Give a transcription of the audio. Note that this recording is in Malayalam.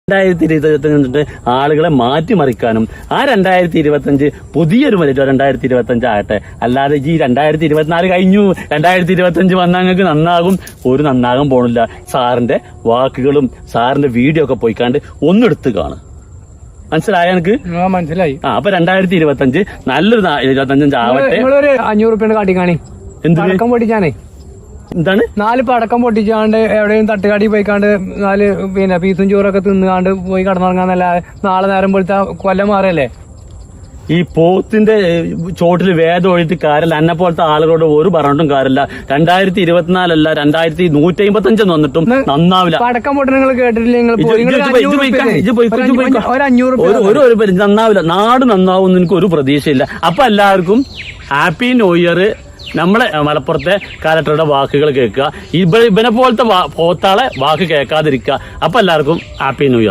2025 ആളുകളെ മാറ്റിമറിക്കാനും ആ 2025 പുതിയൊരു 2025 ആകട്ടെ. അല്ലാതെ ഈ 2024 കഴിഞ്ഞു 2025 വന്നാൽ നിങ്ങൾക്ക് നന്നാകും, ഒരു നന്നാകാൻ പോണില്ല. സാറിന്റെ വാക്കുകളും സാറിന്റെ വീഡിയോ ഒക്കെ പോയിക്കാണ്ട് ഒന്നെടുത്ത് കാണും. മനസ്സിലായ എനിക്ക്? മനസ്സിലായി. അപ്പൊ 2025 നല്ലൊരു 25 ആവട്ടെ. 500 റുപ്യ കാട്ടിക്കാണി എന്ത് പൊട്ടിച്ചാനേ എന്താണ് 4 പടക്കം പൊട്ടിച്ചാണ്ട് എവിടെയും തട്ടുകാടി പോയിക്കാണ്ട് 4 പീസും ചോറൊക്കെ തിന്നുകാണ്ട് പോയി കടന്നിറങ്ങാന്നല്ല. നാളെ നേരം പോലത്തെ കൊല്ലം മാറല്ലേ. ഈ പോത്തിന്റെ ചോട്ടിൽ വേദം ഒഴിച്ച് കാര്യമില്ല. എന്നെ പോലത്തെ ആളുകളോട് ഒരു പറഞ്ഞിട്ടും കാര്യമില്ല. 2024 അല്ല 2155 വന്നിട്ടും നന്നാവില്ല. പടക്കം പൊട്ടി നിങ്ങൾ കേട്ടിട്ടില്ല? നന്നാവില്ല. നാട് നന്നാവും എനിക്ക് ഒരു പ്രതീക്ഷയില്ല. അപ്പൊ എല്ലാവർക്കും ഹാപ്പി ന്യൂ ഇയർ. നമ്മളെ മലപ്പുറത്തെ കലക്ടറുടെ വാക്കുകൾ കേൾക്കുക. ഇവനെ പോലത്തെ പോത്താളെ വാക്ക് കേൾക്കാതിരിക്കുക. അപ്പൊ എല്ലാവർക്കും ഹാപ്പി ന്യൂ ഇയർ.